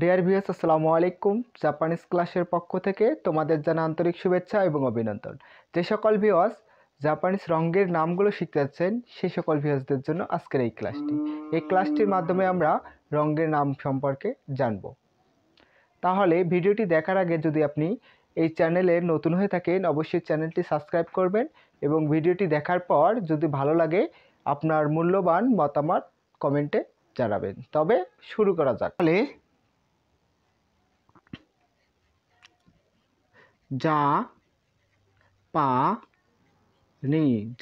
Dear viewers, আসসালামু আলাইকুম। Japanese ক্লাসের পক্ষ থেকে তোমাদের জানা আন্তরিক শুভেচ্ছা এবং অভিনন্দন। যে সকল ভিউয়ার্স জাপানিজ রঙের নামগুলো শিখতে যাচ্ছেন সেই সকল ভিউয়ার্সদের জন্য আজকের এই ক্লাসটি। এই ক্লাসটির মাধ্যমে আমরা রঙের নাম সম্পর্কে জানব। তাহলে ভিডিওটি দেখার আগে যদি আপনি এই চ্যানেলে নতুন হয়ে থাকেন অবশ্যই চ্যানেলটি সাবস্ক্রাইব করবেন এবং ভিডিওটি দেখার পর যদি ভালো লাগে আপনার মূল্যবান মতামত কমেন্টে জানাবেন। তবে শুরু করা যাক। তাহলে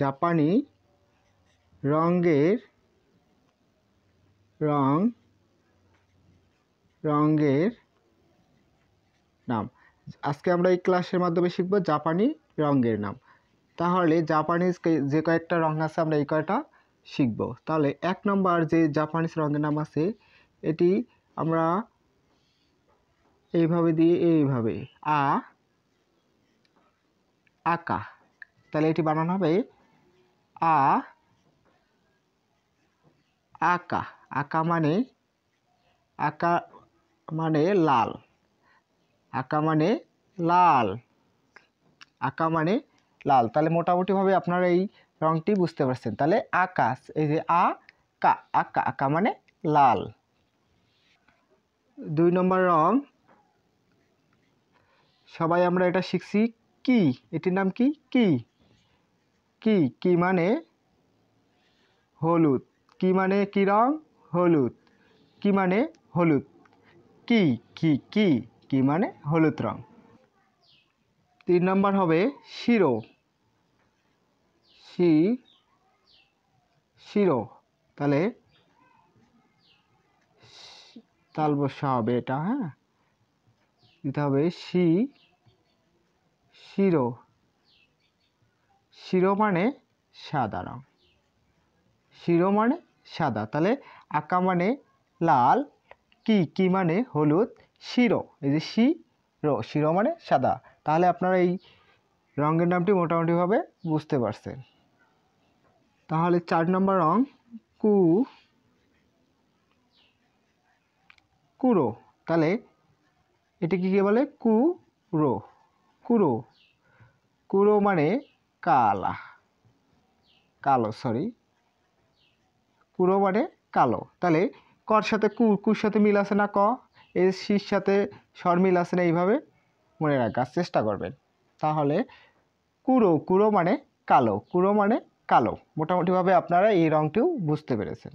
জাপানি রঙের নাম। আজকে আমরা এই ক্লাসের মাধ্যমে শিখব জাপানি রঙের নাম। তাহলে জাপানিজ যে কয়েকটা রং আছে আমরা এই কয়টা শিখব। তাহলে 1 নম্বর যে জাপানিজ রঙের নাম আছে এটি আমরা এইভাবে দিয়ে এইভাবে আকা। তাহলে এটি বানানো হবে আকা। আকা মানে লাল। আকা মানে লাল। তাহলে মোটামুটিভাবে আপনারা এই রংটি বুঝতে পারছেন। তাহলে আকাশ, এই যে আকা মানে লাল। 2 নম্বর রং সবাই আমরা এটা শিখছি কি। এটির নাম কি? কি মানে হলুদ। কি মানে কি রং? হলুদ। কি মানে হলুদ। কি মানে হলুদ রং। 3 নম্বর হবে শিরো। তাহলে তাল বসা হবে এটা, হ্যাঁ, দিতে হবে শিরো মানে সাদা রং। শিরো মানে সাদা। তাহলে আকা মানে লাল, কি মানে হলুদ, শিরো, এই যে শিরো মানে সাদা। তাহলে আপনারা এই রঙের নামটি মোটামুটিভাবে বুঝতে পারছেন। তাহলে 4 নম্বর রং কুরো। তাহলে এটি কি বলে? কুরো মানে কালো। কুরো মানে কালো। তাহলে কর সাথে কুর সাথে মিল আছে না? এর শির সাথে স্বর মিল আছে না? এইভাবে মনে রাখার চেষ্টা করবেন। তাহলে কুরো মানে কালো। মোটামুটিভাবে আপনারা এই রংটিও বুঝতে পেরেছেন।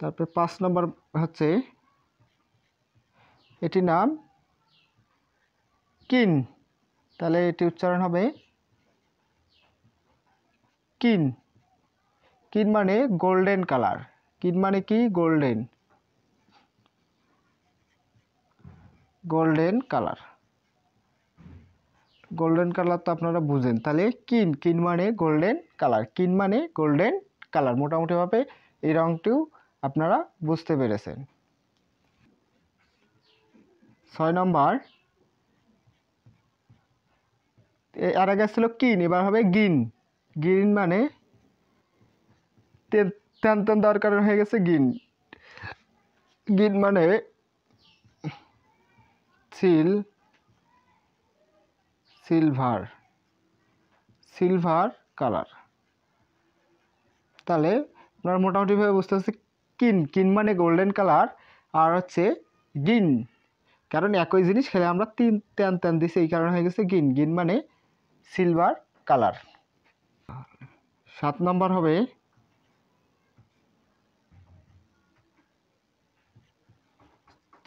তারপর 5 নম্বর হচ্ছে এটির নাম কিন। তাহলে এটি উচ্চারণ হবে কিন মানে গোল্ডেন কালার। কিন মানে কি? গোল্ডেন কালার তো আপনারা বুঝেন। তাহলে কিন মানে গোল্ডেন কালার। মোটামুটিভাবে এই রংটিও আপনারা বুঝতে পেরেছেন। 6 নম্বর, এর আগে ছিল কিন, এবার হবে গিন মানে তেন দরকার হয়ে গেছে গিন মানে সিলভার কালার। তাহলে আপনারা মোটামুটিভাবে বুঝতে পারছি কিন মানে গোল্ডেন কালার আর হচ্ছে গিন, কারণ একই জিনিস খেলে আমরা তেন দিছি, এই কারণে হয়ে গেছে গিন মানে সিলভার কালার। 7 নম্বর হবে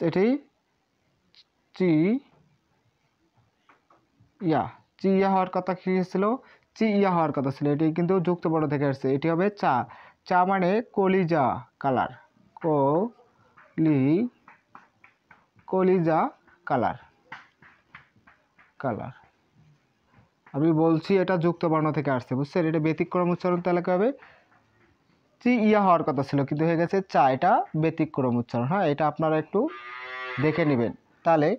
এটি চিয়া হওয়ার কথা হওয়ার কথা ছিল। এটি কিন্তু যুক্ত বর্ণ থেকে আসছে। এটি হবে চা মানে কলিজা কালার। কলিজা কালার। আমি বলছি এটা যুক্ত বর্ণ থেকে আসছে, বুঝছেন? এটা ব্যতিক্রম উচ্চারণ। তাহলে কি হবে? হওয়ার কথা ছিল কিন্তু হয়ে গেছে চা। এটা ব্যতিক্রম উচ্চারণ। হ্যাঁ, এটা আপনারা একটু দেখে নেবেন। তাহলে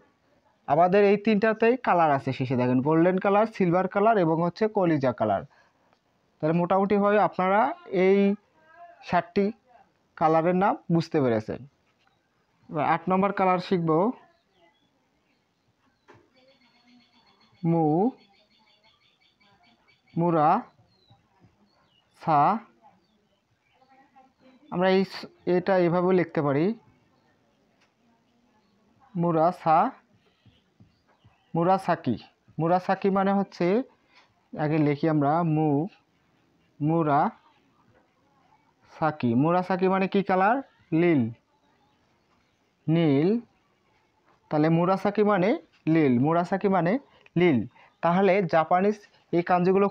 আমাদের এই তিনটাতেই কালার আছে শেষে, দেখেন গোল্ডেন কালার, সিলভার কালার এবং হচ্ছে কলিজা কালার। তাহলে মোটামুটিভাবে আপনারা এই 7টি কালারের নাম বুঝতে পেরেছেন। এবার 8 নম্বর কালার শিখব মুরা সা। আমরা এটা এভাবেও লিখতে পারি মুরাসাকি। মুরাসাকি মানে হচ্ছে, আগে লিখি আমরা মুরাসাকি মানে কি কালার? নীল। তাহলে মুরাসাকি মানে নীল। তাহলে জাপানিজ এই কাঞ্জিগুলো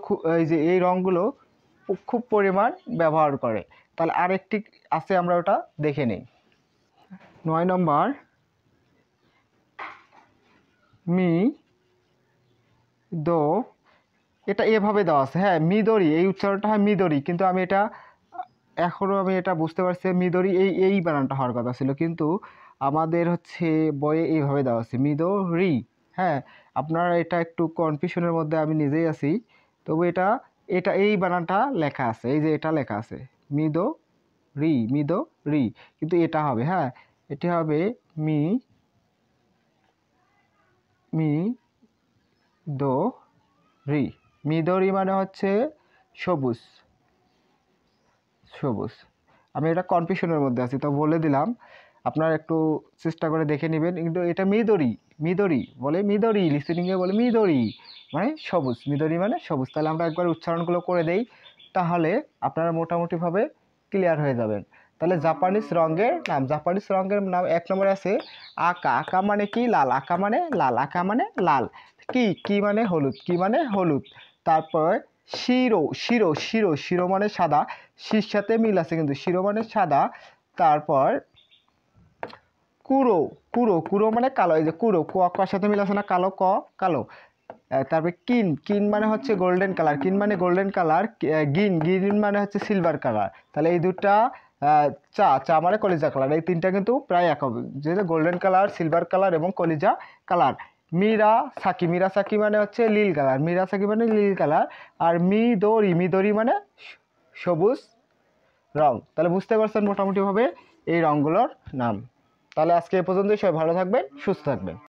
এই রঙগুলো খুব পরিমাণ ব্যবহার করে। তাহলে আরেকটি আছে, আমরা ওটা দেখে নিই। 9 নম্বর দো। এটা এভাবে দেওয়া আছে, হ্যাঁ মিদরি, এই উচ্চারণটা হয় মিদরি, কিন্তু আমি এটা বুঝতে পারছি মিদরি এই বানানটা হওয়ার কথা ছিল, কিন্তু আমাদের হচ্ছে বইয়ে এইভাবে দেওয়া আছে মিদরি। হ্যাঁ, আপনারা এটা একটু কনফিউশনের মধ্যে আমি নিজেই আছি, তবু এটা এই বানানটা লেখা আছে, এই যে এটা লেখা আছে মিদরি, কিন্তু এটা হবে, হ্যাঁ এটি হবে মিদরি মানে হচ্ছে সবুজ। আমি এটা কনফিউশনের মধ্যে আছি, তো বলে দিলাম, আপনারা একটু চেষ্টা করে দেখে নেবেন। কিন্তু এটা মিদরি বলে, লিসেনিংয়ে বলে মিদরি মানে সবুজ, মিদরি মানে সবুজ। তাহলে আমরা একবার উচ্চারণগুলো করে দেই, তাহলে আপনারা মোটামুটিভাবে ক্লিয়ার হয়ে যাবেন। তাহলে জাপানিজ রঙের নাম 1 নম্বরে আছে আকা মানে কি? লাল। আকা মানে লাল। কি মানে হলুদ। তারপর শিরো মানে সাদা, শির সাথে মিল আছে কিন্তু শিরো মানে সাদা। তারপর কুরো মানে কালো, এই যে কুয়ার সাথে মিল আছে না, কালো। তারপরে কিন মানে হচ্ছে গোল্ডেন কালার, গ্রিন মানে হচ্ছে সিলভার কালার। তাহলে এই দুটা চা মানে কলিজা কালার, এই তিনটা কিন্তু প্রায় এক হবে, যেহেতু গোল্ডেন কালার, সিলভার কালার এবং কলিজা কালার। মিরাসাকি মানে হচ্ছে নীল কালার, আর মিদরি মানে সবুজ রং। তাহলে বুঝতে পারছেন মোটামুটিভাবে এই রঙগুলোর নাম। তাহলে আজকে এ পর্যন্তই, সবাই ভালো থাকবেন, সুস্থ থাকবেন।